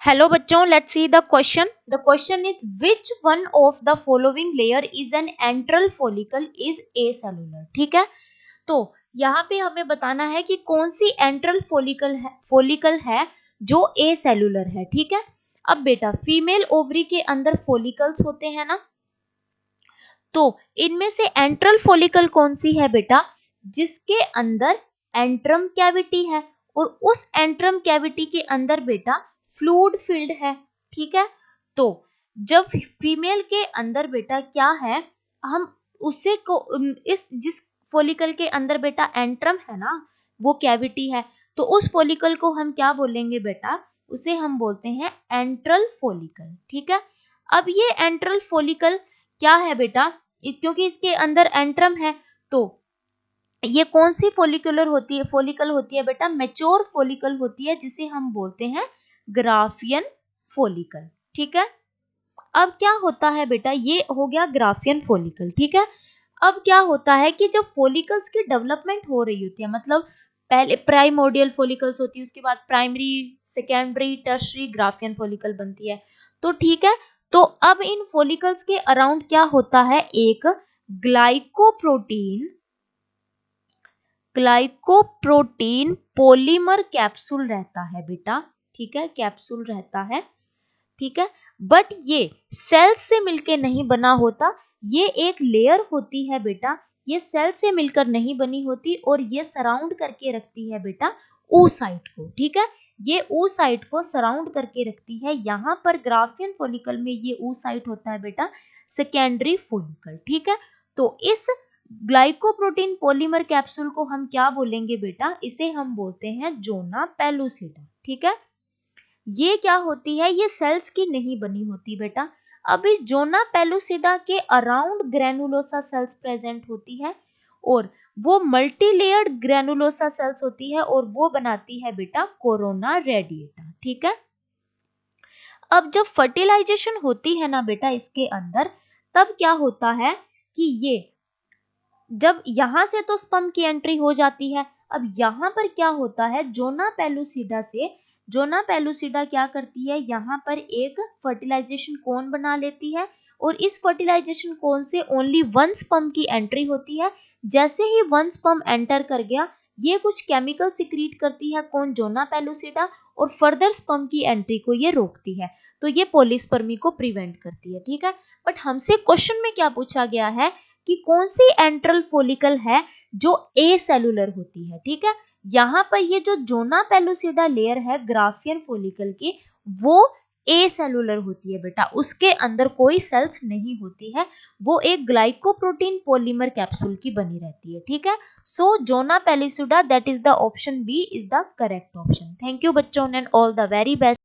Hello बच्चों, let's see the question. The question is which one of the following layer is an antral follicle is acellular. ठीक है, तो यहाँ पे हमें बताना है कि कौन सी एंट्रल फोलिकल है जो एसेलुलर है. ठीक है, अब बेटा फीमेल ओवरी के अंदर फोलिकल्स होते हैं ना, तो इनमें से एंट्रल फोलिकल कौन सी है बेटा, जिसके अंदर एंट्रम कैविटी है और उस एंट्रम कैविटी के अंदर बेटा फ्लूइड फील्ड है. ठीक है, तो जब फीमेल के अंदर बेटा क्या है, हम उसे को इस जिस फोलिकल के अंदर बेटा एंट्रम है ना, वो कैविटी है, तो उस फोलिकल को हम क्या बोलेंगे बेटा, उसे हम बोलते हैं एंट्रल फोलिकल. ठीक है, अब ये एंट्रल फोलिकल क्या है बेटा, क्योंकि इसके अंदर एंट्रम है, तो ये कौन सी फोलिकुलर होती है, फोलिकल होती है बेटा, मैच्योर फोलिकल होती है, जिसे हम बोलते हैं ग्राफियन फोलिकल. ठीक है, अब क्या होता है बेटा, ये हो गया ग्राफियन फोलिकल. ठीक है, अब क्या होता है कि जब फोलिकल्स की डेवलपमेंट हो रही होती है, मतलब पहले प्राइमोर्डियल फोलिकल्स होती है, उसके बाद primary, secondary, tertiary, Graafian follicle बनती है. तो ठीक है, तो अब इन फोलिकल्स के अराउंड क्या होता है, एक ग्लाइकोप्रोटीन पॉलीमर कैप्सूल रहता है बेटा. ठीक है, कैप्सूल रहता है. ठीक है, बट ये सेल्स से मिलके नहीं बना होता, ये एक लेयर होती है बेटा, ये सेल से मिलकर नहीं बनी होती और ये सराउंड करके रखती है बेटा oocyte को. ठीक है, ये oocyte को सराउंड करके रखती है. यहाँ पर ग्राफियन फोलिकल में ये oocyte होता है बेटा सेकेंडरी फोलिकल. ठीक है, तो इस ग्लाइकोप्रोटीन पॉलीमर कैप्सूल को हम क्या बोलेंगे बेटा, इसे हम बोलते हैं जोना पेलुसिडा. ठीक है, ये क्या होती है, ये सेल्स की नहीं बनी होती बेटा. अब इस जोना पेलुसिडा के अराउंड ग्रेनुलोसा सेल्स प्रेजेंट होती है और वो मल्टीलेयर्ड ग्रेनुलोसा सेल्स होती है और वो बनाती है बेटा कोरोना रेडिएटा. ठीक है, अब जब फर्टिलाइजेशन होती है ना बेटा इसके अंदर, तब क्या होता है कि ये जब यहां से तो स्पर्म की एंट्री हो जाती है, अब यहाँ पर क्या होता है, जोना पेलुसिडा क्या करती है, यहाँ पर एक फर्टिलाइजेशन कोन बना लेती है और इस फर्टिलाइजेशन कोन से ओनली वन स्पर्म की एंट्री होती है. जैसे ही वन स्पर्म एंटर कर गया, ये कुछ केमिकल सिक्रीट करती है कौन, जोना पेलुसिडा, और फर्दर स्पर्म की एंट्री को ये रोकती है, तो ये पॉलीस्पर्मी को प्रिवेंट करती है. ठीक है, बट हमसे क्वेश्चन में क्या पूछा गया है कि कौन सी एंट्रल फोलिकल है जो एसेलुलर होती है. ठीक है, यहाँ पर ये जो जोना पेलुसिडा लेयर है ग्राफियन फोलिकल की, वो एसेलुलर होती है बेटा, उसके अंदर कोई सेल्स नहीं होती है, वो एक ग्लाइकोप्रोटीन पॉलीमर कैप्सूल की बनी रहती है. ठीक है, so zona pellucida, that is the option B is the correct option. Thank you बच्चों and all the very best.